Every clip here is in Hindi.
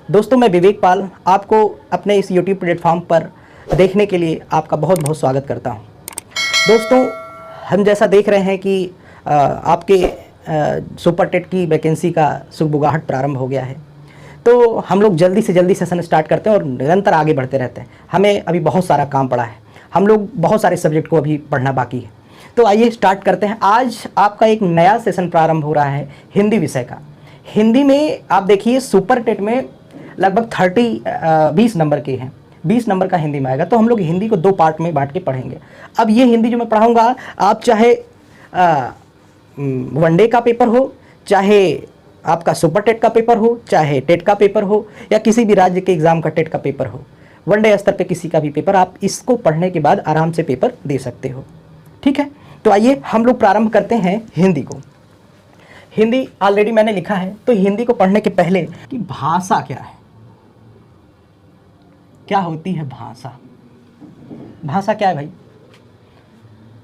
दोस्तों, मैं विवेक पाल आपको अपने इस YouTube प्लेटफॉर्म पर देखने के लिए आपका बहुत बहुत स्वागत करता हूं। दोस्तों, हम जैसा देख रहे हैं कि आपके सुपर टेट की वैकेंसी का सुगबुगाहट प्रारंभ हो गया है, तो हम लोग जल्दी से जल्दी सेशन स्टार्ट करते हैं और निरंतर आगे बढ़ते रहते हैं। हमें अभी बहुत सारा काम पड़ा है, हम लोग बहुत सारे सब्जेक्ट को अभी पढ़ना बाकी है। तो आइए स्टार्ट करते हैं। आज आपका एक नया सेशन प्रारंभ हो रहा है हिंदी विषय का। हिंदी में आप देखिए, सुपर टेट में लगभग 20 नंबर के हैं, 20 नंबर का हिंदी में आएगा। तो हम लोग हिंदी को 2 पार्ट में बांट के पढ़ेंगे। अब ये हिंदी जो मैं पढ़ाऊंगा, आप चाहे वनडे का पेपर हो, चाहे आपका सुपर टेट का पेपर हो, चाहे टेट का पेपर हो, या किसी भी राज्य के एग्जाम का टेट का पेपर हो, वनडे स्तर पे किसी का भी पेपर, आप इसको पढ़ने के बाद आराम से पेपर दे सकते हो। ठीक है, तो आइए हम लोग प्रारंभ करते हैं हिंदी को। हिंदी ऑलरेडी मैंने लिखा है, तो हिंदी को पढ़ने के पहले कि भाषा क्या है, क्या होती है भाषा। भाषा क्या है भाई?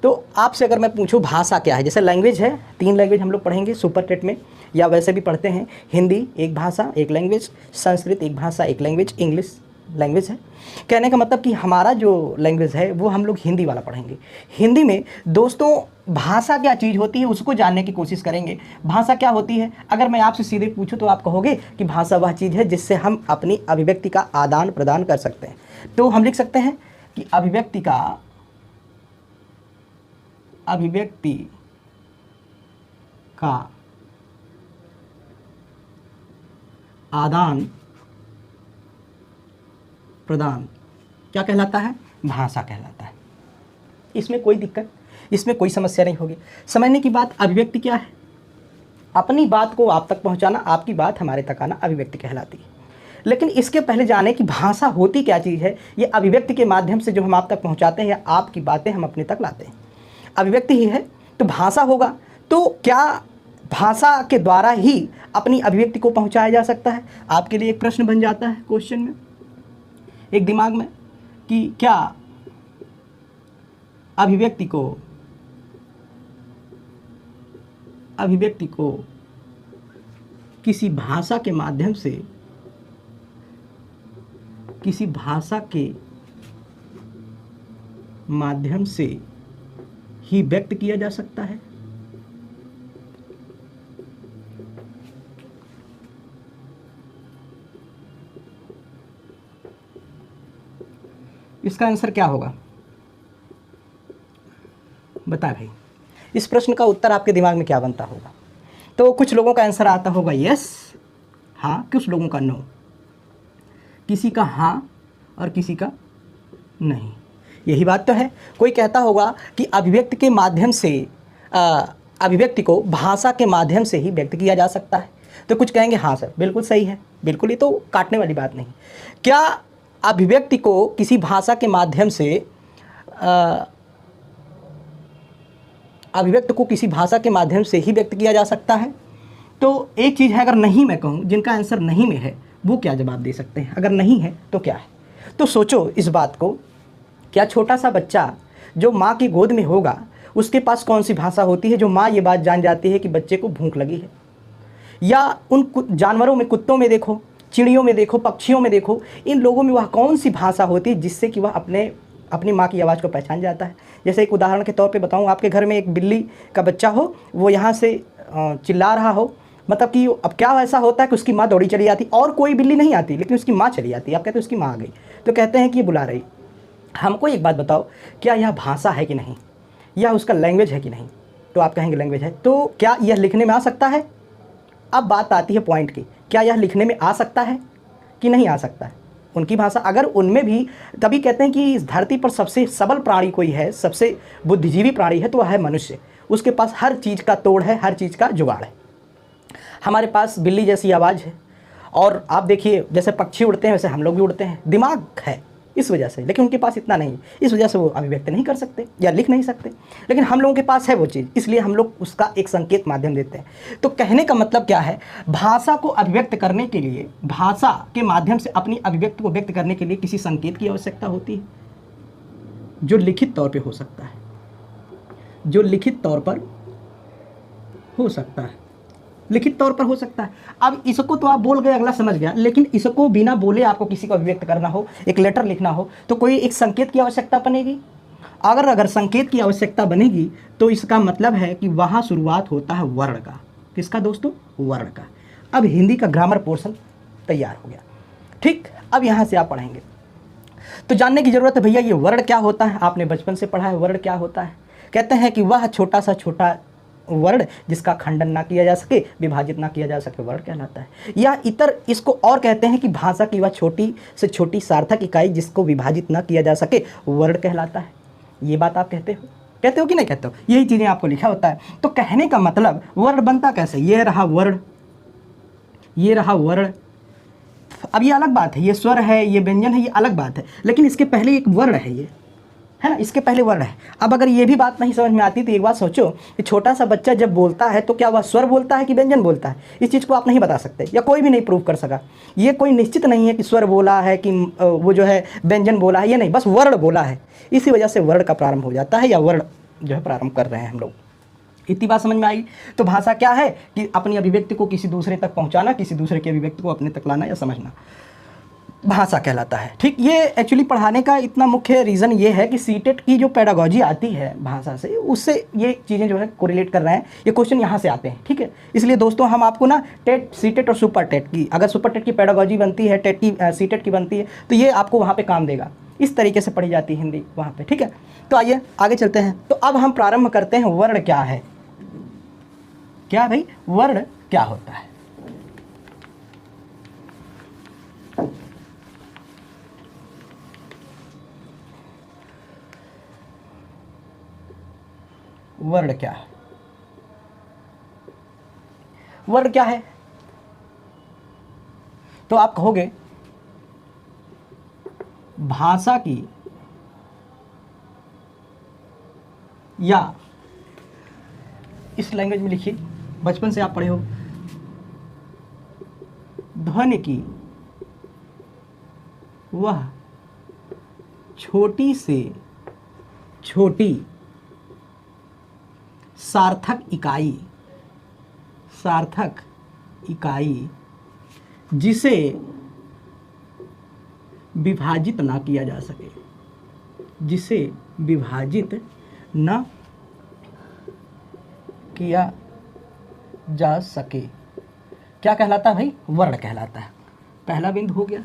तो आपसे अगर मैं पूछूं भाषा क्या है, जैसे लैंग्वेज है, 3 लैंग्वेज हम लोग पढ़ेंगे सुपर टेट में, या वैसे भी पढ़ते हैं। हिंदी एक भाषा एक लैंग्वेज, संस्कृत एक भाषा एक लैंग्वेज, इंग्लिश लैंग्वेज है। कहने का मतलब कि हमारा जो लैंग्वेज है वो हम लोग हिंदी वाला पढ़ेंगे। हिंदी में दोस्तों भाषा क्या चीज़ होती है उसको जानने की कोशिश करेंगे। भाषा क्या होती है, अगर मैं आपसे सीधे पूछूं तो आप कहोगे कि भाषा वह चीज़ है जिससे हम अपनी अभिव्यक्ति का आदान प्रदान कर सकते हैं। तो हम लिख सकते हैं कि अभिव्यक्ति का आदान प्रदान क्या कहलाता है? भाषा कहलाता है। इसमें कोई दिक्कत, इसमें कोई समस्या नहीं होगी। समझने की बात, अभिव्यक्ति क्या है? अपनी बात को आप तक पहुंचाना, आपकी बात हमारे तक आना, अभिव्यक्ति कहलाती है। लेकिन इसके पहले जाने कि भाषा होती क्या चीज़ है। ये अभिव्यक्ति के माध्यम से जो हम आप तक पहुंचाते हैं या आपकी बातें हम अपने तक लाते हैं, अभिव्यक्ति ही है। तो भाषा होगा, तो क्या भाषा के द्वारा ही अपनी अभिव्यक्ति को पहुंचाया जा सकता है? आपके लिए एक प्रश्न बन जाता है क्वेश्चन में, एक दिमाग में, कि क्या अभिव्यक्ति को किसी भाषा के माध्यम से, किसी भाषा के माध्यम से ही व्यक्त किया जा सकता है? इसका आंसर क्या होगा बता भाई। इस प्रश्न का उत्तर आपके दिमाग में क्या बनता होगा? तो कुछ लोगों का आंसर आता होगा यस, हाँ, कुछ लोगों का नो, किसी का हाँ और किसी का नहीं। यही बात तो है। कोई कहता होगा कि अभिव्यक्ति के माध्यम से, अभिव्यक्ति को भाषा के माध्यम से ही व्यक्त किया जा सकता है। तो कुछ कहेंगे हाँ सर, बिल्कुल सही है, बिल्कुल, ये तो काटने वाली बात नहीं। क्या अभिव्यक्ति को किसी भाषा के माध्यम से, अभिव्यक्ति को किसी भाषा के माध्यम से ही व्यक्त किया जा सकता है? तो एक चीज़ है, अगर नहीं मैं कहूँ, जिनका आंसर नहीं में है वो क्या जवाब दे सकते हैं? अगर नहीं है तो क्या है? तो सोचो इस बात को। क्या छोटा सा बच्चा जो माँ की गोद में होगा, उसके पास कौन सी भाषा होती है जो माँ ये बात जान जाती है कि बच्चे को भूख लगी है? या उन जानवरों में, कुत्तों में देखो, चिड़ियों में देखो, पक्षियों में देखो, इन लोगों में वह कौन सी भाषा होती है जिससे कि वह अपनी माँ की आवाज़ को पहचान जाता है? जैसे एक उदाहरण के तौर पे बताऊँ, आपके घर में एक बिल्ली का बच्चा हो, वो यहाँ से चिल्ला रहा हो, मतलब कि अब क्या ऐसा होता है कि उसकी माँ दौड़ी चली जाती, और कोई बिल्ली नहीं आती लेकिन उसकी माँ चली जाती। आप कहते हैं उसकी माँ आ गई, तो कहते हैं कि ये बुला रही। हमको एक बात बताओ, क्या यह भाषा है कि नहीं, या उसका लैंग्वेज है कि नहीं? तो आप कहेंगे लैंग्वेज है। तो क्या यह लिखने में आ सकता है? अब बात आती है पॉइंट की, क्या यह लिखने में आ सकता है कि नहीं आ सकता है? उनकी भाषा, अगर उनमें भी, तभी कहते हैं कि इस धरती पर सबसे सबल प्राणी कोई है, सबसे बुद्धिजीवी प्राणी है, तो वह है मनुष्य। उसके पास हर चीज़ का तोड़ है, हर चीज़ का जुगाड़ है। हमारे पास बिल्ली जैसी आवाज़ है, और आप देखिए जैसे पक्षी उड़ते हैं वैसे हम लोग भी उड़ते हैं, दिमाग है इस वजह से, लेकिन उनके पास इतना नहीं, इस वजह से वो अभिव्यक्त नहीं कर सकते या लिख नहीं सकते। लेकिन हम लोगों के पास है वो चीज़, इसलिए हम लोग उसका एक संकेत माध्यम देते हैं। तो कहने का मतलब क्या है, भाषा को अभिव्यक्त करने के लिए, भाषा के माध्यम से अपनी अभिव्यक्ति को व्यक्त करने के लिए किसी संकेत की आवश्यकता होती है, जो लिखित तौर पर हो सकता है, जो लिखित तौर पर हो सकता है। लिखित तौर पर हो सकता है। अब इसको तो आप बोल गए, अगला समझ गया, लेकिन इसको बिना बोले आपको किसी को अभिव्यक्त करना हो, एक लेटर लिखना हो, तो कोई एक संकेत की आवश्यकता बनेगी। अगर संकेत की आवश्यकता बनेगी तो इसका मतलब है कि वहाँ शुरुआत होता है वर्ण का। किसका दोस्तों? वर्ण का। अब हिंदी का ग्रामर पोर्शन तैयार हो गया। ठीक, अब यहाँ से आप पढ़ेंगे तो जानने की ज़रूरत है भैया ये वर्ण क्या होता है। आपने बचपन से पढ़ा है वर्ण क्या होता है। कहते हैं कि वह छोटा सा छोटा वर्ण जिसका खंडन ना किया जा सके, विभाजित ना किया जा सके, वर्ण कहलाता है। या इतर इसको और कहते हैं कि भाषा की वह छोटी से छोटी सार्थक इकाई जिसको विभाजित ना किया जा सके, वर्ण कहलाता है। ये बात आप कहते हो कि नहीं कहते हो? यही चीज़ें आपको लिखा होता है। तो कहने का मतलब वर्ण बनता कैसे? ये रहा वर्ण, ये रहा वर्ण। अब ये अलग बात है, ये स्वर है, ये व्यंजन है, ये अलग बात है, लेकिन इसके पहले एक वर्ण है, ये है ना, इसके पहले वर्ण है। अब अगर ये भी बात नहीं समझ में आती तो एक बात सोचो कि छोटा सा बच्चा जब बोलता है तो क्या वह स्वर बोलता है कि व्यंजन बोलता है? इस चीज़ को आप नहीं बता सकते, या कोई भी नहीं प्रूव कर सका। ये कोई निश्चित नहीं है कि स्वर बोला है कि वो जो है व्यंजन बोला है, ये नहीं, बस वर्ण बोला है। इसी वजह से वर्ण का प्रारंभ हो जाता है, या वर्ण जो है प्रारंभ कर रहे हैं हम लोग। इतनी बात समझ में आई? तो भाषा क्या है कि अपनी अभिव्यक्ति को किसी दूसरे तक पहुंचाना, किसी दूसरे की अभिव्यक्ति को अपने तक लाना या समझना, भाषा कहलाता है। ठीक, ये एक्चुअली पढ़ाने का इतना मुख्य रीज़न ये है कि सीटेट की जो पेडागोजी आती है भाषा से, उससे ये चीज़ें जो है कोरिलेट कर रहे हैं, ये क्वेश्चन यहाँ से आते हैं। ठीक है, इसलिए दोस्तों हम आपको ना टेट, सीटेट और सुपर टेट की, अगर सुपर टेट की पेडागोजी बनती है, टेट की सीटेट की बनती है, तो ये आपको वहाँ पर काम देगा। इस तरीके से पढ़ी जाती है हिंदी वहाँ पर। ठीक है, तो आइए आगे चलते हैं। तो अब हम प्रारंभ करते हैं, वर्ण क्या है। क्या भाई, वर्ण क्या होता है? वर्ण क्या है? वर्ण क्या है? तो आप कहोगे भाषा की या इस लैंग्वेज में लिखिए, बचपन से आप पढ़े हो, ध्वनि की वह छोटी से छोटी सार्थक इकाई जिसे विभाजित ना किया जा सके, जिसे विभाजित न किया जा सके, क्या कहलाता है भाई? वर्ण कहलाता है। पहला बिंदु हो गया।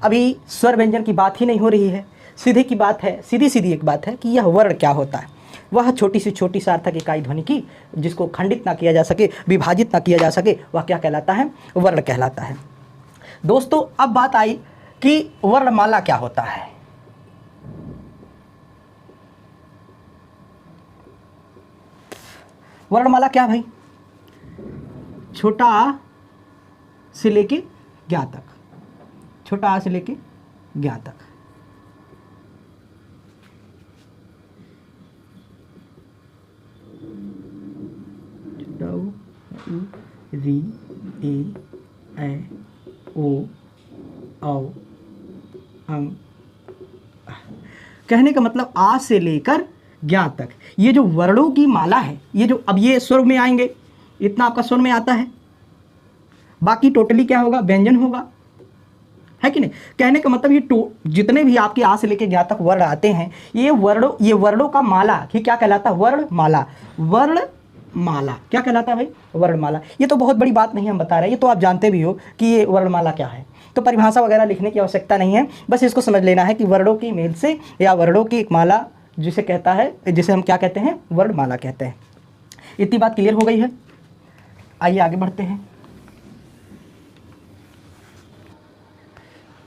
अभी स्वर व्यंजन की बात ही नहीं हो रही है, सीधी की बात है, सीधी सीधी एक बात है कि यह वर्ण क्या होता है। वह छोटी से छोटी सार्थक इकाई ध्वनि की जिसको खंडित ना किया जा सके, विभाजित ना किया जा सके, वह क्या कहलाता है? वर्ण कहलाता है। दोस्तों अब बात आई कि वर्णमाला क्या होता है। वर्णमाला क्या भाई? छोटा आ से लेके ज्ञा तक, छोटा आ से लेके ज्ञा तक। री, ए, ओ, औ, अंग। कहने का मतलब आ से लेकर ज्ञा तक ये जो वर्णों की माला है, ये जो अब ये स्वर में आएंगे, इतना आपका स्वर में आता है, बाकी टोटली क्या होगा? व्यंजन होगा, है कि नहीं? कहने का मतलब ये जितने भी आपके आ से लेकर ज्ञा तक वर्ण आते हैं, ये वर्णों का माला ही क्या कहलाता है? वर्णमाला। वर्णमाला क्या कहलाता है भाई? वर्णमाला। ये तो बहुत बड़ी बात नहीं हम बता रहे, ये तो आप जानते भी हो कि ये वर्णमाला क्या है। तो परिभाषा वगैरह लिखने की आवश्यकता नहीं है, बस इसको समझ लेना है कि वर्णों की मेल से या वर्णों की एक माला जिसे कहता है, जिसे हम क्या कहते हैं? वर्णमाला कहते हैं। इतनी बात क्लियर हो गई है? आइए आगे बढ़ते हैं।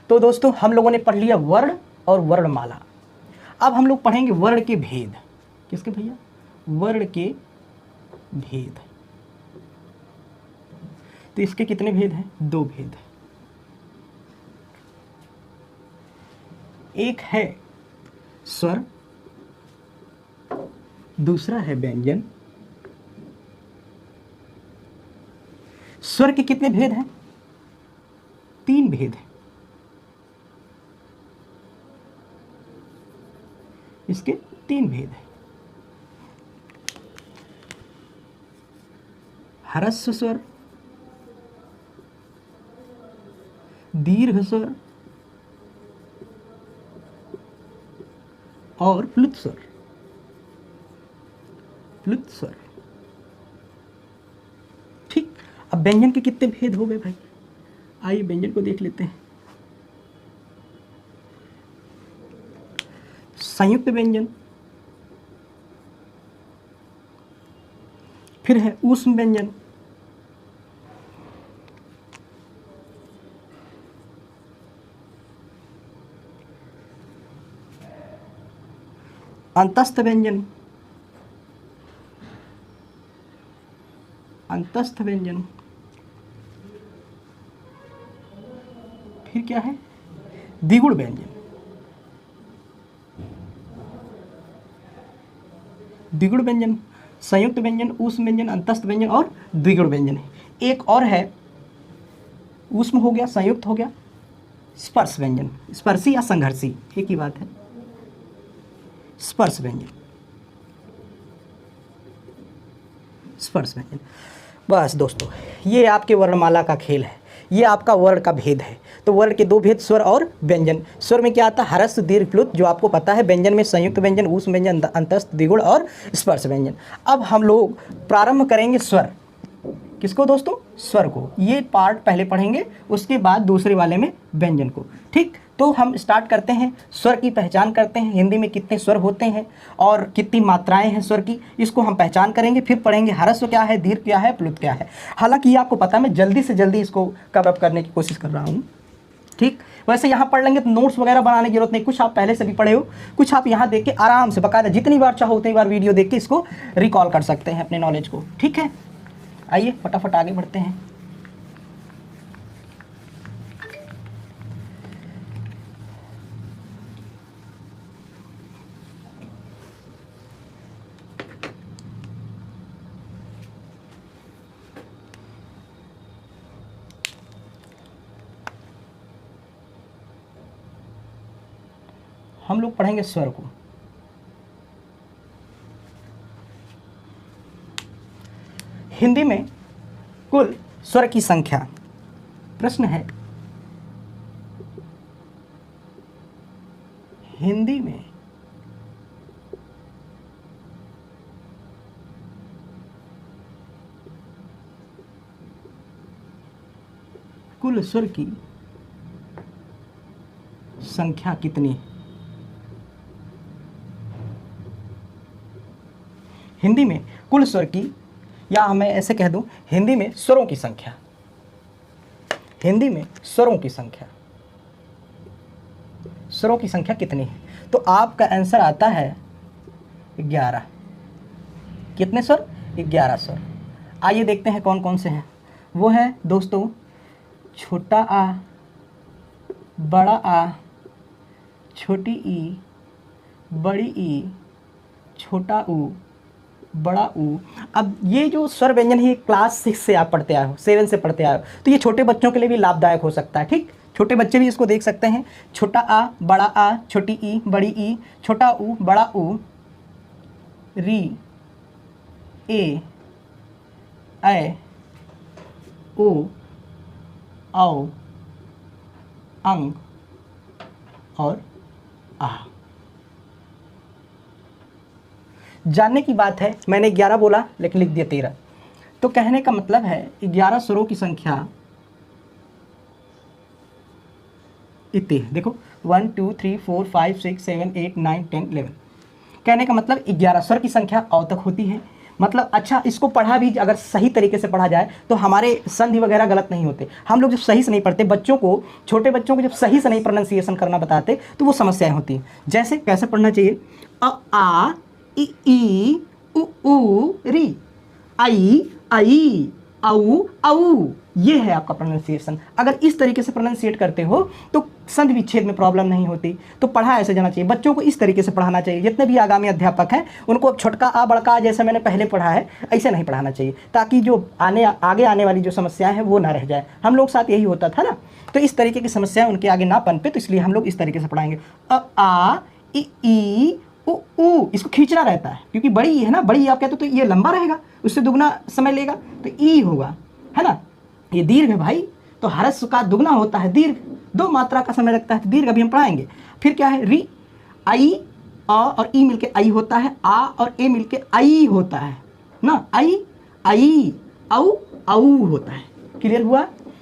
तो दोस्तों हम लोगों ने पढ़ लिया वर्ण और वर्णमाला। अब हम लोग पढ़ेंगे वर्ण के भेद। किसके भैया? वर्ण के भेद। तो इसके कितने भेद हैं? 2 भेद। एक है स्वर, दूसरा है व्यंजन। स्वर के कितने भेद हैं? 3 भेद हैं। इसके 3 भेद हैं। ह्रस्व स्वर, दीर्घ स्वर और प्लुत स्वर। प्लुत स्वर, ठीक। अब व्यंजन के कितने भेद हो गए भाई, आइए व्यंजन को देख लेते हैं। संयुक्त व्यंजन, फिर है ऊष्म व्यंजन, अंतस्थ व्यंजन, अंतस्थ व्यंजन, फिर क्या है, द्विगुण व्यंजन। द्विगुण व्यंजन, संयुक्त व्यंजन, ऊष्म व्यंजन, अंतस्थ व्यंजन और द्विगुण व्यंजन। एक और है, ऊष्म हो गया, संयुक्त हो गया, स्पर्श व्यंजन। स्पर्शी या संघर्षी एक ही बात है। स्पर्श व्यंजन, स्पर्श व्यंजन। बस दोस्तों, ये आपके वर्णमाला का खेल है, ये आपका वर्ण का भेद है। तो वर्ण के दो भेद, स्वर और व्यंजन। स्वर में क्या आता है, ह्रस्व दीर्घ प्लुत, जो आपको पता है। व्यंजन में संयुक्त व्यंजन, ऊष्म व्यंजन, अंतस्थ, द्विगुण और स्पर्श व्यंजन। अब हम लोग प्रारंभ करेंगे स्वर। किसको दोस्तों, स्वर को। ये पार्ट पहले पढ़ेंगे, उसके बाद दूसरे वाले में व्यंजन को, ठीक। तो हम स्टार्ट करते हैं, स्वर की पहचान करते हैं। हिंदी में कितने स्वर होते हैं और कितनी मात्राएं हैं स्वर की, इसको हम पहचान करेंगे। फिर पढ़ेंगे ह्रस्व क्या है, दीर्घ क्या है, प्लुत क्या है। हालांकि ये आपको पता है, मैं जल्दी से जल्दी इसको कवर अप करने की कोशिश कर रहा हूँ, ठीक। वैसे यहाँ पढ़ लेंगे तो नोट्स वगैरह बनाने की जरूरत नहीं, कुछ आप पहले से भी पढ़े हो, कुछ आप यहाँ देख के आराम से बकायदा जितनी बार चाहो उतनी बार वीडियो देख के इसको रिकॉल कर सकते हैं अपने नॉलेज को, ठीक है। आइए फटाफट आगे बढ़ते हैं। हम लोग पढ़ेंगे स्वर को। हिंदी में कुल स्वर की संख्या, प्रश्न है, हिंदी में कुल स्वर की संख्या कितनी है? हिंदी में कुल स्वर की, या मैं ऐसे कह दूं, हिंदी में स्वरों की संख्या, हिंदी में स्वरों की संख्या, स्वरों की संख्या कितनी है? तो आपका आंसर आता है 11। कितने स्वर? 11 स्वर। आइए देखते हैं कौन कौन से हैं। वो है दोस्तों, छोटा आ, बड़ा आ, छोटी ई, बड़ी ई, छोटा ऊ, बड़ा ऊ। अब ये जो स्वर व्यंजन है, ये क्लास 6 से आप पढ़ते आए हो, 7 से पढ़ते आए हो, तो ये छोटे बच्चों के लिए भी लाभदायक हो सकता है, ठीक। छोटे बच्चे भी इसको देख सकते हैं। छोटा आ, बड़ा आ, छोटी ई, बड़ी ई, छोटा ऊ, बड़ा ऊ, री, ए, ओ, औ, अंग और आ। जानने की बात है, मैंने 11 बोला लेकिन लिख दिया 13। तो कहने का मतलब है 11 स्वरों की संख्या इतनी है। देखो 1 2 3 4 5 6 7 8 9 10 11। कहने का मतलब 11 स्वर की संख्या औ तक होती है। मतलब अच्छा, इसको पढ़ा भी अगर सही तरीके से पढ़ा जाए तो हमारे संधि वगैरह गलत नहीं होते। हम लोग जब सही से नहीं पढ़ते, बच्चों को, छोटे बच्चों को जब सही से नहीं प्रोनाउंसिएशन करना बताते तो वो समस्याएं होती हैं। जैसे कैसे पढ़ना चाहिए, आ, ई, उ, री, आई, औ। ये है आपका प्रोनाउंसिएशन। अगर इस तरीके से प्रोनाउंसिएट करते हो तो संधि विच्छेद में प्रॉब्लम नहीं होती। तो पढ़ा ऐसे जाना चाहिए, बच्चों को इस तरीके से पढ़ाना चाहिए। जितने भी आगामी अध्यापक हैं उनको अब छोटका आ बड़का आ जैसे मैंने पहले पढ़ा है ऐसे नहीं पढ़ाना चाहिए, ताकि जो आगे आने वाली जो समस्याएं हैं वो ना रह जाए। हम लोग साथ यही होता था ना, तो इस तरीके की समस्याएं उनके आगे ना पनपे, तो इसलिए हम लोग इस तरीके से पढ़ाएंगे। आ, ई, ऊ इसको खींचना रहता है, क्योंकि बड़ी ई है ना, बड़ी ई आप कहते हो तो ये लंबा रहेगा, उससे दुगना समय लेगा, तो ई होगा, है ना। ये दीर्घ है भाई, तो ह्रस्व का दुगना होता है दीर्घ, 2 मात्रा का समय लगता है, तो दीर्घ अभी हम पढ़ाएंगे। फिर क्या है, री, आई, अ और ई मिलके आई होता है, आ और ए मिलके आई होता है ना, आई, आई, औ, औ होता है। क्लियर हुआ?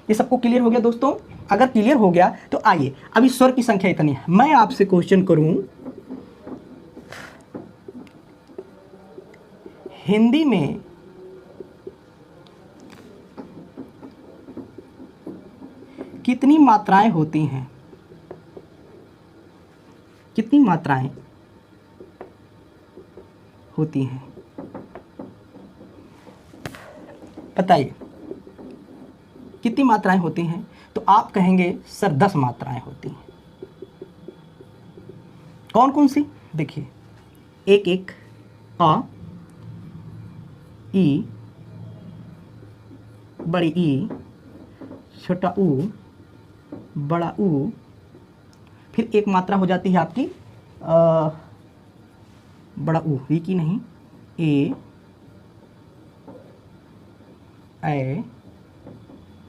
ये सबको क्लियर हो गया दोस्तों? अगर क्लियर हो गया तो आइए, अभी स्वर की संख्या इतनी है। मैं आपसे क्वेश्चन करूं, हिंदी में कितनी मात्राएं होती हैं? कितनी मात्राएं होती हैं बताइए, कितनी मात्राएं होती हैं? तो आप कहेंगे सर 10 मात्राएं होती हैं। कौन कौन सी? देखिए, एक एक, अ, ई, बड़ी ई, छोटा ऊ, बड़ा ऊ, फिर एक मात्रा हो जाती है आपकी बड़ा ऊ, री की नहीं, ए,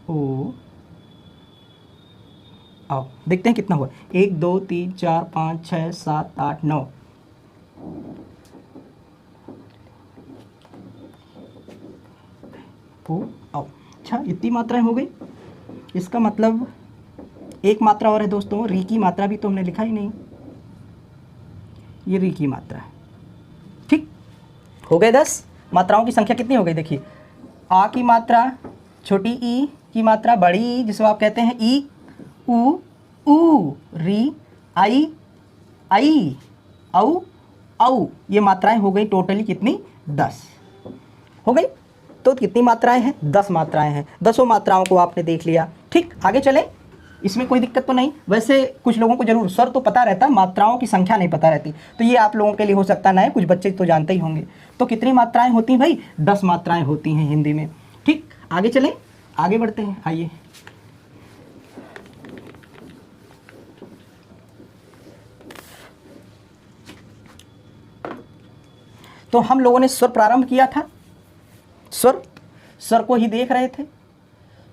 ओ, आओ देखते हैं कितना हुआ। 1 2 3 4 5 6 7 8 9। आओ, अच्छा इतनी मात्राएं हो गई। इसका मतलब एक मात्रा और है दोस्तों, री की मात्रा भी तो हमने लिखा ही नहीं, ये री की मात्रा है। ठीक हो गए 10। मात्राओं की संख्या कितनी हो गई? देखिए, आ की मात्रा, छोटी ई की मात्रा, बड़ी ई जिसको आप कहते हैं ई, ऊ, ऊ, री, आई, आई, औ, औ, ये मात्राएं हो गई टोटली कितनी? 10 हो गई। तो कितनी मात्राएं हैं? 10 मात्राएं हैं। 10 मात्राओं को आपने देख लिया। ठीक, आगे चले, इसमें कोई दिक्कत तो नहीं। वैसे कुछ लोगों को जरूर स्वर तो पता रहता है, मात्राओं की संख्या नहीं पता रहती, तो ये आप लोगों के लिए हो सकता है, कुछ बच्चे तो जानते ही होंगे। तो कितनी मात्राएं होती हैं भाई? 10 मात्राएं होती हैं हिंदी में। ठीक, आगे चलें, आगे बढ़ते हैं, आइए। तो हम लोगों ने स्वर प्रारंभ किया था, स्वर को ही देख रहे थे।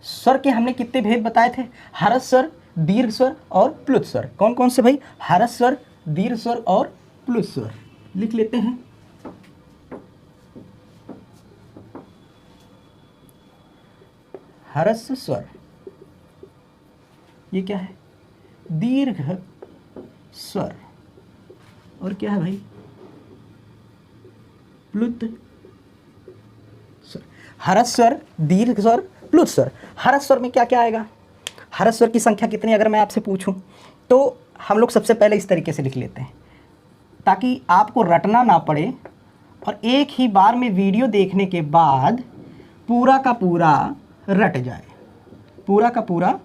स्वर के हमने कितने भेद बताए थे? ह्रस्व स्वर, दीर्घ स्वर और प्लुत स्वर। कौन कौन से भाई? ह्रस्व स्वर, दीर्घ स्वर और प्लुत स्वर। लिख लेते हैं। ह्रस्व स्वर, ये क्या है? दीर्घ स्वर, और क्या है भाई? प्लुत स्वर। ह्रस्व स्वर, दीर्घ स्वर, प्लुत स्वर। ह्रस्व स्वर में क्या क्या आएगा? ह्रस्व स्वर की संख्या कितनी अगर मैं आपसे पूछूं, तो हम लोग सबसे पहले इस तरीके से लिख लेते हैं ताकि आपको रटना ना पड़े, और एक ही बार में वीडियो देखने के बाद पूरा का पूरा रट जाए, पूरा का पूरा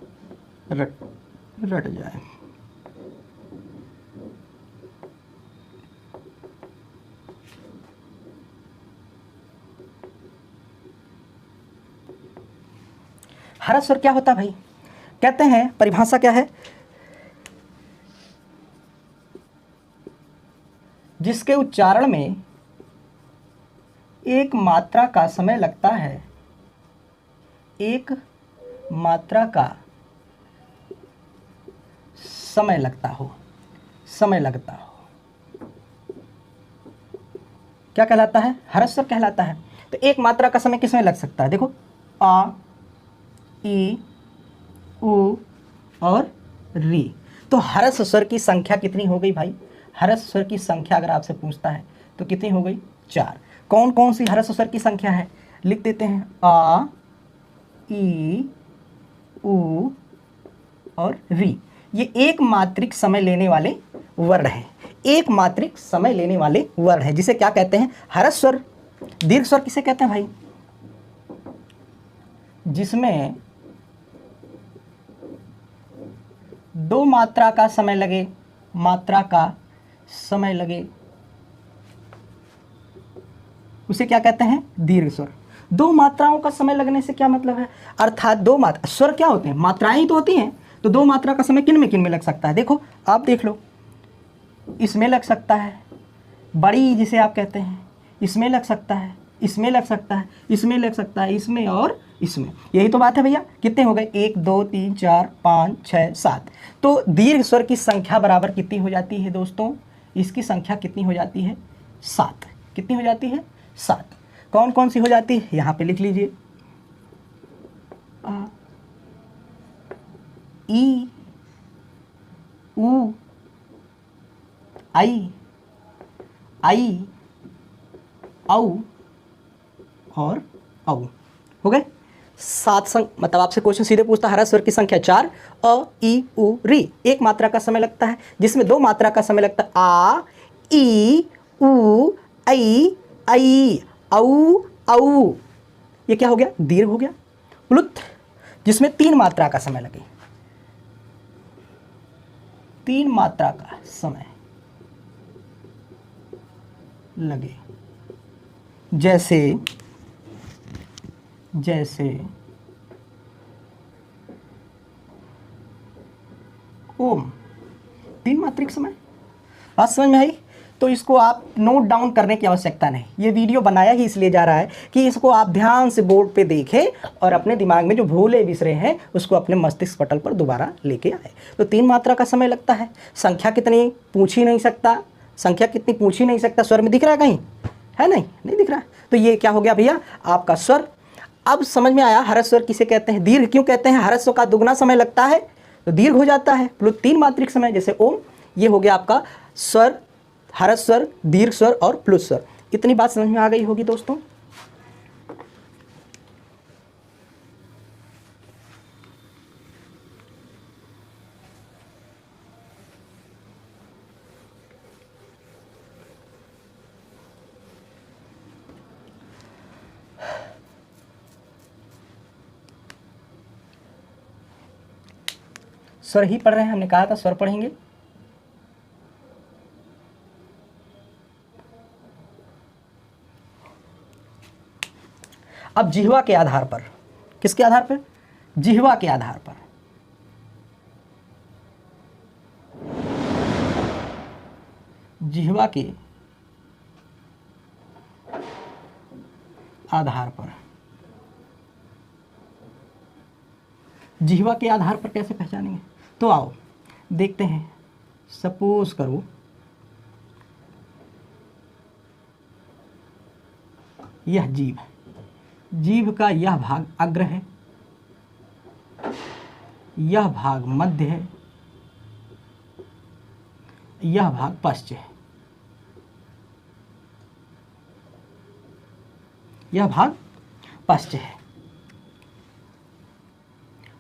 रट जाए। ह्रस्व स्वर क्या होता है भाई? कहते हैं, परिभाषा क्या है? जिसके उच्चारण में एक मात्रा का समय लगता है, एक मात्रा का समय लगता हो, समय लगता हो, क्या कहलाता है? ह्रस्व स्वर कहलाता है। तो एक मात्रा का समय किसमें लग सकता है? देखो, आ, ई, ऊ और री। तो ह्रस्व स्वर की संख्या कितनी हो गई भाई? ह्रस्व स्वर की संख्या अगर आपसे पूछता है तो कितनी हो गई? 4। कौन कौन सी ह्रस्व स्वर की संख्या है? लिख देते हैं। आ, ई, ऊ और री। ये एक मात्रिक समय लेने वाले वर्ण हैं, एक मात्रिक समय लेने वाले वर्ण हैं, जिसे क्या कहते हैं? ह्रस्व स्वर। दीर्घ स्वर किसे कहते हैं भाई? जिसमें 2 मात्रा का समय लगे, मात्रा का समय लगे, उसे क्या कहते हैं? दीर्घ स्वर। 2 मात्राओं का समय लगने से क्या मतलब है? अर्थात 2 मात्रा, स्वर क्या होते हैं? मात्राएं ही तो होती हैं, तो 2 मात्रा का समय किन में लग सकता है? देखो, आप देख लो, इसमें लग सकता है, बड़ी जिसे आप कहते हैं, इसमें लग सकता है, इसमें लग सकता है, इसमें लग सकता है, इसमें और इसमें। यही तो बात है भैया। कितने हो गए? 1 2 3 4 5 6 7। तो दीर्घ स्वर की संख्या बराबर कितनी हो जाती है दोस्तों? इसकी संख्या कितनी हो जाती है? 7। कितनी हो जाती है? 7। कौन कौन सी हो जाती है? यहाँ पे लिख लीजिए। ई, ऊ, आई, औ और औ। हो गए 7 मतलब आपसे क्वेश्चन सीधे पूछता है हरा स्वर की संख्या 4, अ, ई, उ, री। एक मात्रा का समय लगता है, जिसमें 2 मात्रा का समय लगता है, आ, ई, उ, ऐ, औ। ये क्या हो गया? दीर्घ हो गया। प्लुत, जिसमें 3 मात्रा का समय लगे, 3 मात्रा का समय लगे, जैसे ओम। 3 मात्रिक समय। बात समझ में आई? तो इसको आप नोट डाउन करने की आवश्यकता नहीं। ये वीडियो बनाया ही इसलिए जा रहा है कि इसको आप ध्यान से बोर्ड पे देखें और अपने दिमाग में जो भूले बिसरे हैं उसको अपने मस्तिष्क पटल पर दोबारा लेके आए। तो 3 मात्रा का समय लगता है। संख्या कितनी पूछ ही नहीं सकता, संख्या कितनी पूछ ही नहीं सकता। स्वर में दिख रहा है कहीं? है नहीं दिख रहा। तो ये क्या हो गया भैया? आपका स्वर। अब समझ में आया हर्ष स्वर किसे कहते हैं, दीर्घ क्यों कहते हैं? हर्ष स्वर का दुगना समय लगता है तो दीर्घ हो जाता है। प्लस 3 मात्रिक समय, जैसे ओम। ये हो गया आपका स्वर, हर्ष स्वर, दीर्घ स्वर और प्लुत स्वर। इतनी बात समझ में आ गई होगी दोस्तों। स्वर ही पढ़ रहे हैं, हमने कहा था स्वर पढ़ेंगे। अब जिह्वा के आधार पर, किसके आधार पर? जिह्वा के आधार पर। जिह्वा के आधार पर, जिह्वा के आधार पर कैसे पहचानेंगे? तो आओ देखते हैं। सपोज करो यह जीभ, जीभ का यह भाग अग्र है, यह भाग मध्य है, यह भाग पश्च है, यह भाग पश्च है।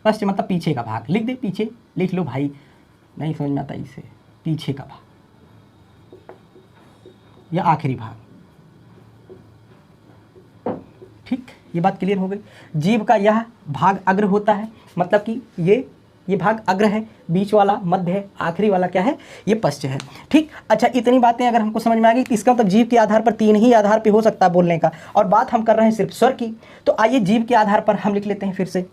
पश्च मतलब पीछे का भाग। लिख दे, पीछे लिख लो भाई, नहीं समझ में आता इसे। पीछे का भाग या आखिरी भाग। ठीक, ये बात क्लियर हो गई। जीभ का यह भाग अग्र होता है, मतलब कि ये भाग अग्र है, बीच वाला मध्य है, आखिरी वाला क्या है? ये पश्च है। ठीक, अच्छा इतनी बातें अगर हमको समझ में आ गई तो इसका मतलब जीभ के आधार पर 3 ही आधार पे हो सकता है बोलने का, और बात हम कर रहे हैं सिर्फ स्वर की। तो आइए जीभ के आधार पर हम लिख लेते हैं फिर से।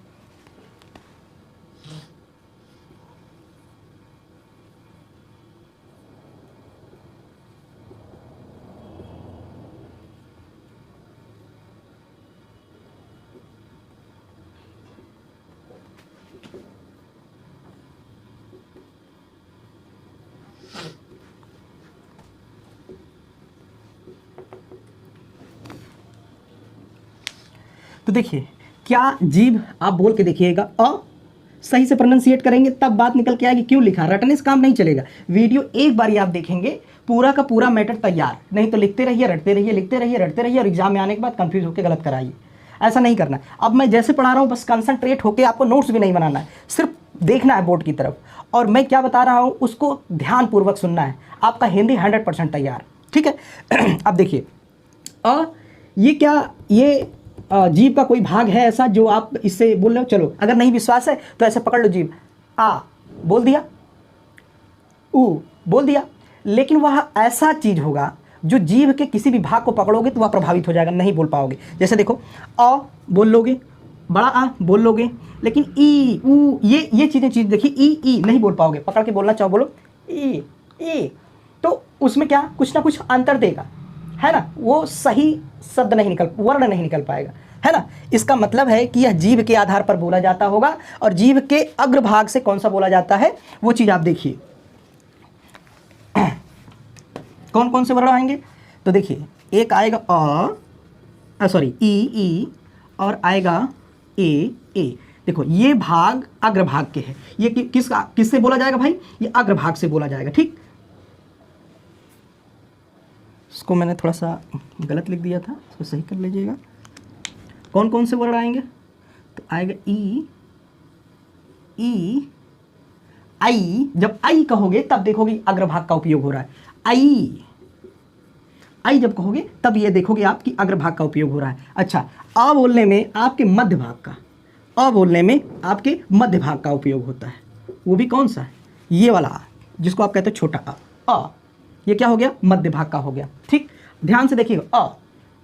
तो देखिए, क्या जीभ आप बोल के देखिएगा, अ सही से प्रोनाउंसिएट करेंगे तब बात निकल के आएगी। क्यों लिखा? रटने से काम नहीं चलेगा। वीडियो एक बार आप देखेंगे, पूरा का पूरा मैटर तैयार, नहीं तो लिखते रहिए, रटते रहिए, लिखते रहिए, रटते रहिए, और एग्जाम में आने के बाद कंफ्यूज होकर गलत कराइए। ऐसा नहीं करना। अब मैं जैसे पढ़ा रहा हूँ बस कंसंट्रेट होकर, आपको नोट्स भी नहीं बनाना है, सिर्फ देखना है बोर्ड की तरफ, और मैं क्या बता रहा हूँ उसको ध्यानपूर्वक सुनना है। आपका हिंदी 100% तैयार। ठीक है। अब देखिए, ये क्या, ये जीभ का कोई भाग है ऐसा जो आप इससे बोल रहे हो? चलो, अगर नहीं विश्वास है तो ऐसे पकड़ लो जीभ, आ बोल दिया, ऊ बोल दिया, लेकिन वह ऐसा चीज होगा जो जीभ के किसी भी भाग को पकड़ोगे तो वह प्रभावित हो जाएगा, नहीं बोल पाओगे। जैसे देखो, अ बोल लोगे, बड़ा आ बोल लोगे, लेकिन ई, ऊ, ये चीज़ देखिए, ई नहीं बोल पाओगे। पकड़ के बोलना चाहो, बोलो ई, तो उसमें क्या कुछ ना कुछ अंतर देगा, है ना, वो सही शब्द नहीं निकल, वर्ण नहीं निकल पाएगा, है ना। इसका मतलब है कि यह जीभ के आधार पर बोला जाता होगा, और जीभ के अग्रभाग से कौन सा बोला जाता है वो चीज़ आप देखिए। कौन कौन से वर्ण आएंगे, तो देखिए एक आएगा सॉरी ई, और आएगा ए। देखो ये भाग अग्रभाग के हैं, ये किससे बोला जाएगा भाई, ये अग्रभाग से बोला जाएगा, ठीक। इसको मैंने थोड़ा सा गलत लिख दिया था, इसको सही कर लीजिएगा। कौन कौन से वर्ण आएंगे, तो आएगा ई आई। जब आई कहोगे तब देखोगे अग्रभाग का उपयोग हो रहा है, आई जब कहोगे तब ये देखोगे आप कि अग्रभाग का उपयोग हो रहा है। अच्छा, अ बोलने में आपके मध्य भाग का, अ बोलने में आपके मध्य भाग का उपयोग होता है, वो भी कौन सा है, ये वाला आ, जिसको आप कहते हो छोटा अ, ये क्या हो गया, मध्य भाग का हो गया, ठीक। ध्यान से देखिएगा,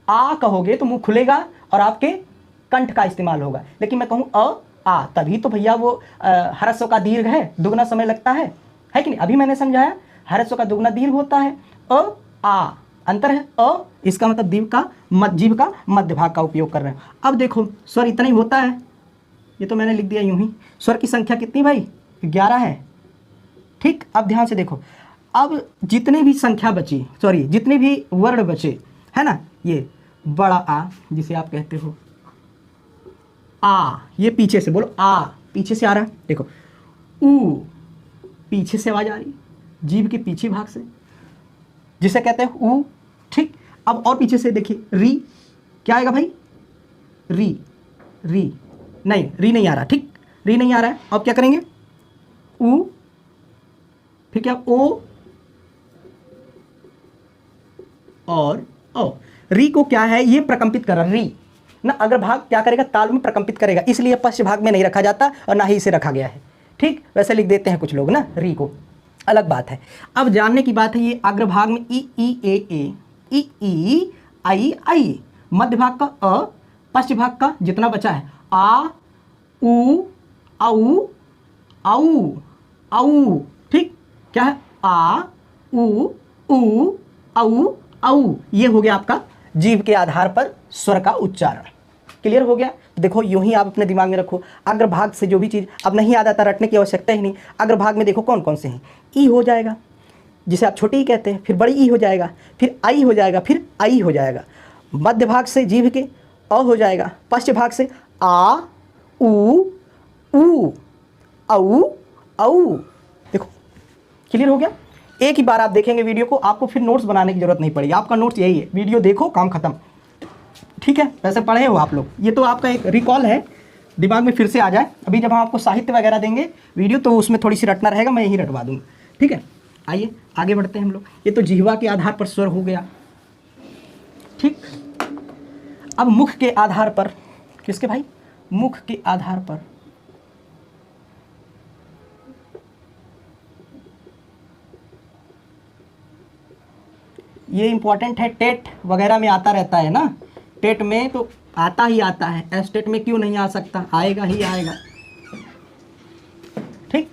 आ कहोगे तो मुंह खुलेगा और आपके कंठ का इस्तेमाल होगा, लेकिन मैं कहूँ आ, तभी तो भैया वो ह्रस्व का दीर्घ है, दुगना समय लगता है कि नहीं। अभी मैंने समझाया ह्रस्व का दुगना दीर्घ होता है, आ अंतर है, इसका मतलब जीभ का मध्य भाग का उपयोग कर रहे हैं। अब देखो स्वर इतना ही होता है, ये तो मैंने लिख दिया यूं ही। स्वर की संख्या कितनी भाई, 11 है, ठीक। अब ध्यान से देखो, अब जितने भी संख्या बची, सॉरी जितने भी वर्ण बचे, है ना, ये बड़ा आ जिसे आप कहते हो आ, ये पीछे से बोलो, आ पीछे से आ रहा है, देखो ऊ पीछे से आवाज आ रही, जीभ के पीछे भाग से, जिसे कहते हैं ऊ, ठीक। अब और पीछे से देखिए, री क्या आएगा भाई, री नहीं आ रहा, ठीक, री नहीं आ रहा है। अब क्या करेंगे, ऊ, फिर क्या, ओ और ओ। री को क्या है, ये प्रकंपित कर रहा है, री ना अग्रभाग क्या करेगा, ताल में प्रकंपित करेगा, इसलिए पश्च भाग में नहीं रखा जाता और ना ही इसे रखा गया है, ठीक। वैसे लिख देते हैं कुछ लोग ना री को, अलग बात है। अब जानने की बात है, ये अग्रभाग में ई आई, मध्य भाग का अ, पश्च भाग का जितना बचा है आ उ औ, ठीक। क्या है, आ उ औ, ये हो गया आपका जीभ के आधार पर स्वर का उच्चारण। क्लियर हो गया। देखो यूं ही आप अपने दिमाग में रखो, अग्रभाग से जो भी चीज़ अब नहीं याद आता, रटने की आवश्यकता ही नहीं। अग्रभाग में देखो कौन कौन से हैं, ई हो जाएगा जिसे आप छोटी ई कहते हैं, फिर बड़ी ई हो जाएगा, फिर आई हो जाएगा, फिर आई हो जाएगा। मध्य भाग से जीभ के अ हो जाएगा, पश्च भाग से आ उ औ। देखो क्लियर हो गया। एक ही बार आप देखेंगे वीडियो को, आपको फिर नोट्स बनाने की जरूरत नहीं पड़ेगी। आपका नोट्स यही है, वीडियो देखो काम खत्म, ठीक है। वैसे पढ़े हो आप लोग, ये तो आपका एक रिकॉल है, दिमाग में फिर से आ जाए। अभी जब हम आपको साहित्य वगैरह देंगे वीडियो, तो उसमें थोड़ी सी रटना रहेगा, मैं यही रटवा दूंगा, ठीक है। आइए आगे बढ़ते हैं हम लोग। ये तो जिह्वा के आधार पर स्वर हो गया, ठीक। अब मुख के आधार पर, किसके भाई, मुख के आधार पर ये इंपॉर्टेंट है, टेट वगैरह में आता रहता है ना, टेट में तो आता ही आता है, एस्टेट में क्यों नहीं आ सकता, आएगा ही आएगा, ठीक।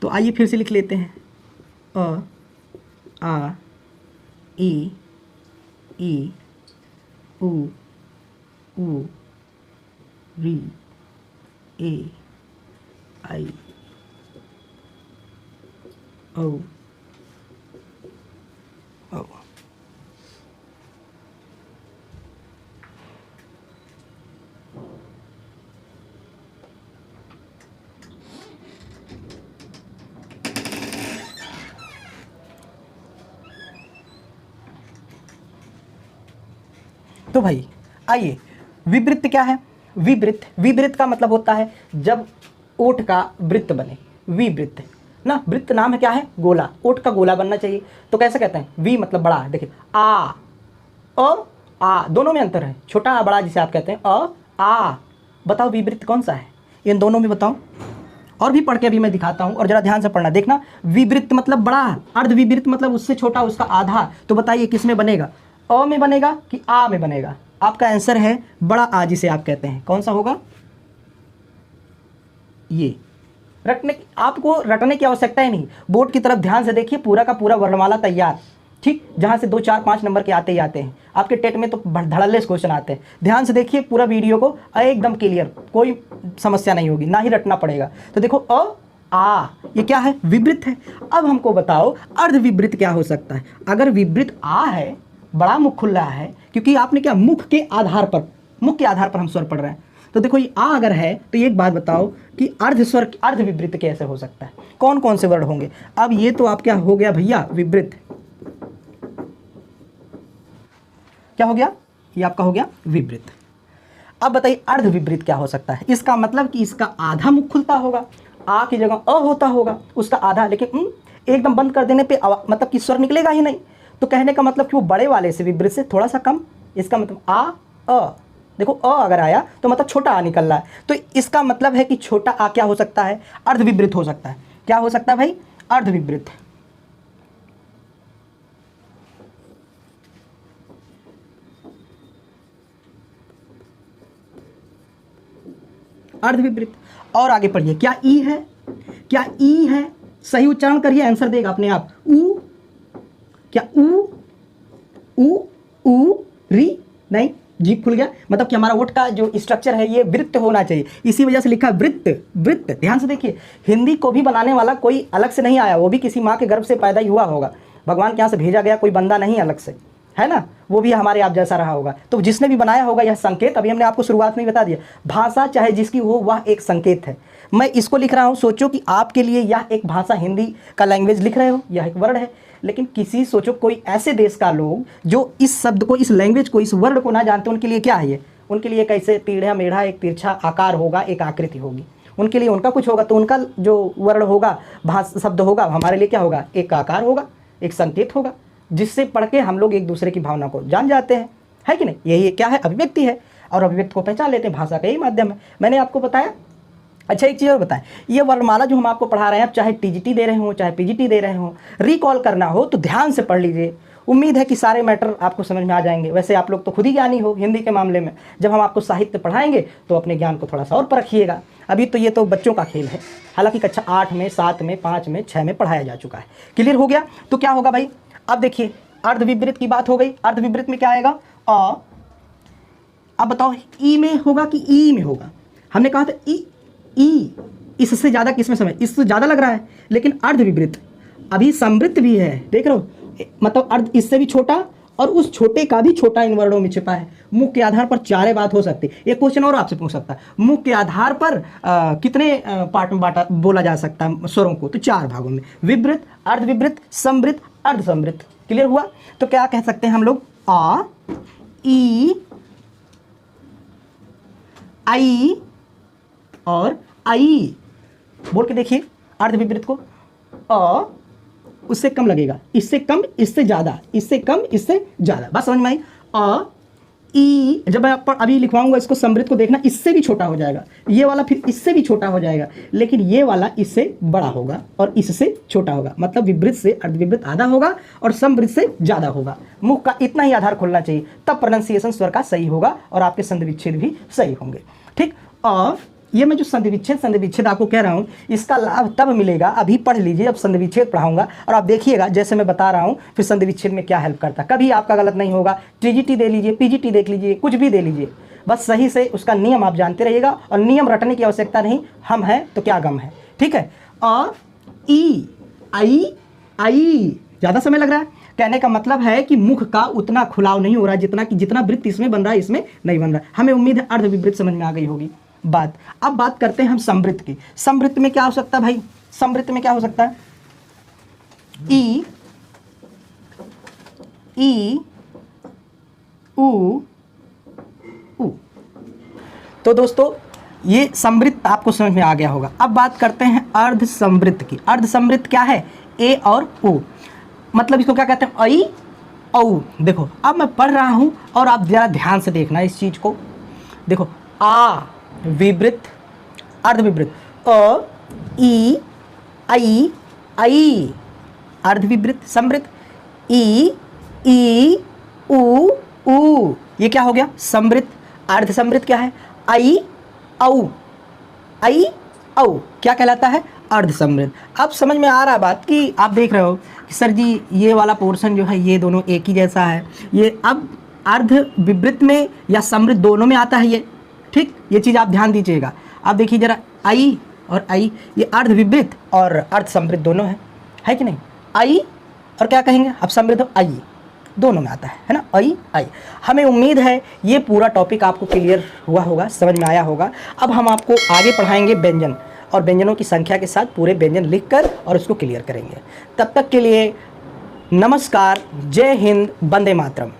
तो आइए फिर से लिख लेते हैं, अ आ ई उ री ए आई औ तो भाई आइए, विवृत्त क्या है? विवृत्त का मतलब होता है जब ओठ का वृत्त बने, विवृत्त ना। वृत्त नाम है क्या है? गोला। ओठ का गोला बनना चाहिए। तो कैसे कहते हैं? वी मतलब बड़ा। देखिए आ और आ दोनों में अंतर है, छोटा आ बड़ा जिसे आप कहते हैं। आ बताओ विवृत्त कौन सा है इन दोनों में? बताओ। और भी पढ़ के अभी मैं दिखाता हूँ, और जरा ध्यान से पढ़ना। देखना, विवृत्त मतलब बड़ा, अर्धविवृत्त मतलब उससे छोटा, उसका आधा। तो बताइए किस में बनेगा? अ में बनेगा कि आ में बनेगा? आपका आंसर है बड़ा आ, जिसे आप कहते हैं। कौन सा होगा? ये आपको रटने की आवश्यकता ही नहीं। बोर्ड की तरफ ध्यान से देखिए, पूरा का पूरा वर्णमाला तैयार, ठीक, जहां से 2 4 5 नंबर के आते ही आते हैं। आपके टेट में तो धड़ल्ले क्वेश्चन आते हैं। ध्यान से देखिए पूरा वीडियो को, एकदम क्लियर, कोई समस्या नहीं होगी, ना ही रटना पड़ेगा। तो देखो आ, ये क्या है? विवृत्त है। अब हमको बताओ अर्धविवृत्त क्या हो सकता है? अगर विवृत्त आ है, बड़ा मुख खुल रहा है, क्योंकि आपने क्या, मुख के आधार पर हम स्वर पढ़ रहे हैं। तो देखो ये आ अगर है, तो एक बात बताओ कि अर्धस्वर, अर्धविवृत्त कैसे हो सकता है? कौन कौन से वर्ड होंगे? अब ये तो आप क्या हो गया भैया, विवृत्त। क्या हो गया? ये आपका हो गया विवृत्त। अब बताइए अर्धविवृत्त क्या हो सकता है? इसका मतलब कि इसका आधा मुख खुलता होगा, आ की जगह अ होता होगा, उसका आधा, लेकिन एकदम बंद कर देने पे मतलब कि स्वर निकलेगा ही नहीं। तो कहने का मतलब कि वो बड़े वाले से, विवृत्त से थोड़ा सा कम। इसका मतलब अ, देखो अ अगर आया तो मतलब छोटा आ निकल रहा है। तो इसका मतलब है कि छोटा आ क्या हो सकता है? अर्धविवृत्त हो सकता है। क्या हो सकता है भाई? अर्धविवृत्त। अर्धविपरीत। और आगे पढ़िए, क्या ई है? क्या ई है? सही उच्चारण करिए, आंसर देगा अपने आप। ऊ, क्या ऊ? ऊ, ऊ, री नहीं, जीभ खुल गया, मतलब कि हमारा ओठ का जो स्ट्रक्चर है ये वृत्त होना चाहिए, इसी वजह से लिखा वृत्त। वृत्त, ध्यान से देखिए, हिंदी को भी बनाने वाला कोई अलग से नहीं आया, वो भी किसी माँ के गर्भ से पैदा ही हुआ होगा, भगवान के यहाँ से भेजा गया कोई बंदा नहीं अलग से, है ना। वो भी हमारे आप जैसा रहा होगा। तो जिसने भी बनाया होगा यह संकेत, अभी हमने आपको शुरुआत में ही बता दिया, भाषा चाहे जिसकी हो वह एक संकेत है। मैं इसको लिख रहा हूँ, सोचो कि आपके लिए यह एक भाषा, हिंदी का लैंग्वेज लिख रहे हो, यह एक वर्ड है, लेकिन किसी, सोचो कोई ऐसे देश का लोग जो इस शब्द को, इस लैंग्वेज को, इस वर्ड को ना जानते, उनके लिए क्या है ये? उनके लिए कैसे टेढ़ा मेढ़ा एक तिरछा आकार होगा, एक आकृति होगी, उनके लिए उनका कुछ होगा। तो उनका जो वर्ड होगा, भाषा शब्द होगा, हमारे लिए क्या होगा? एक आकार होगा, एक संकेत होगा, जिससे पढ़ के हम लोग एक दूसरे की भावना को जान जाते हैं, है कि नहीं। यही क्या है? अभिव्यक्ति है, और अभिव्यक्ति को पहचान लेते हैं, भाषा का यही माध्यम है। मैंने आपको बताया। अच्छा एक चीज़ और बताएं, ये वर्णमाला जो हम आपको पढ़ा रहे हैं, आप चाहे टीजीटी दे रहे हो, चाहे पीजीटी दे रहे हो, रिकॉल करना हो तो ध्यान से पढ़ लीजिए। उम्मीद है कि सारे मैटर आपको समझ में आ जाएंगे। वैसे आप लोग तो खुद ही ज्ञानी हो हिंदी के मामले में, जब हम आपको साहित्य पढ़ाएंगे तो अपने ज्ञान को थोड़ा सा और परखिएगा। अभी तो ये तो बच्चों का खेल है, हालांकि कक्षा 8 में, 7 में, 5 में, 6 में पढ़ाया जा चुका है। क्लियर हो गया? तो क्या होगा भाई? अब देखिए, अर्धविपरीत की बात हो गई। अर्धविपरीत में क्या आएगा? अ। अब बताओ ई में होगा कि ई में होगा? हमने कहा था ई, ई इससे ज़्यादा किसमें समय, इससे ज़्यादा लग रहा है, लेकिन अर्धविपरीत अभी समृद्ध भी है, देख रहे हो, मतलब अर्ध इससे भी छोटा और उस छोटे का भी छोटा इन वर्णों में छिपा है। मुख के आधार पर चारे बात हो सकती है। एक क्वेश्चन और आपसे पूछ सकता है, मुख के आधार पर कितने पार्ट में बांटा बोला जा सकता है स्वरों को? तो 4 भागों में, विवृत, अर्धविवृत, समृद्ध, अर्धसमृद्ध। क्लियर हुआ? तो क्या कह सकते हैं हम लोग? आ, ई, आई और आई। बोल के देखिए अर्धविपरीत को। अ उससे कम लगेगा, इससे कम, इससे ज़्यादा, इससे कम, इससे ज़्यादा। बात समझ में आई? अ, ई, जब मैं अभी लिखवाऊंगा इसको, समृद्ध को देखना, इससे भी छोटा हो जाएगा, ये वाला फिर इससे भी छोटा हो जाएगा, लेकिन ये वाला इससे बड़ा होगा और इससे छोटा होगा। मतलब विवृत से अर्धविवृत आधा होगा और समृद्ध से ज़्यादा होगा। मुख का इतना ही आधार खोलना चाहिए, तब प्रोनाउंसिएशन स्वर का सही होगा और आपके संधि विच्छेद भी सही होंगे। ठीक। और ये मैं जो संधि विच्छेद आपको कह रहा हूँ, इसका लाभ तब मिलेगा, अभी पढ़ लीजिए, जब संधि विच्छेद पढ़ाऊंगा और आप देखिएगा जैसे मैं बता रहा हूँ फिर संधि विच्छेद में क्या हेल्प करता है। कभी आपका गलत नहीं होगा। टीजीटी दे लीजिए, पीजीटी देख लीजिए, कुछ भी दे लीजिए, बस सही से उसका नियम आप जानते रहिएगा और नियम रटने की आवश्यकता नहीं। हम हैं तो क्या गम है। ठीक है। अ, ई, आई, आई, ज़्यादा समय लग रहा है। कहने का मतलब है कि मुख का उतना खुलाव नहीं हो रहा जितना वृत्त इसमें बन रहा है इसमें नहीं बन रहा है। हमें उम्मीद है अर्धविवृत्त समझ में आ गई होगी बात। अब बात करते हैं हम समृद्ध की। समृद्ध में क्या हो सकता है भाई? समृद्ध में क्या हो सकता है? ई, ई, ऊ, तो दोस्तों ये समृद्ध आपको समझ में आ गया होगा। अब बात करते हैं अर्ध समृद्ध की। अर्ध समृद्ध क्या है? ए और ओ, मतलब इसको क्या कहते हैं? ऐ औ। देखो अब मैं पढ़ रहा हूँ और आप ज़रा ध्यान से देखना इस चीज़ को। देखो आ विवृत, अर्ध विवृत, अ ई ऐ ऐ, अर्ध विवृत समृद्ध, ई ई उ ऊ, ये क्या हो गया? समृद्ध। अर्ध समृद्ध क्या है? ऐ औ, ऐ औ क्या कहलाता है? अर्ध समृद्ध। अब समझ में आ रहा है बात कि आप देख रहे हो कि सर जी ये वाला पोर्शन जो है ये दोनों एक ही जैसा है, ये अब अर्ध विवृत में या समृद्ध दोनों में आता है ये, ठीक, ये चीज़ आप ध्यान दीजिएगा। आप देखिए जरा, ऐ और ऐ ये अर्ध विवृत और अर्ध समृद्ध दोनों है कि नहीं? ऐ और क्या कहेंगे अब? समृद्ध ऐ, दोनों में आता है ना, ऐ ऐ। हमें उम्मीद है ये पूरा टॉपिक आपको क्लियर हुआ होगा, समझ में आया होगा। अब हम आपको आगे पढ़ाएंगे व्यंजन, और व्यंजनों की संख्या के साथ पूरे व्यंजन लिखकर और उसको क्लियर करेंगे। तब तक के लिए नमस्कार, जय हिंद, वंदे मातरम।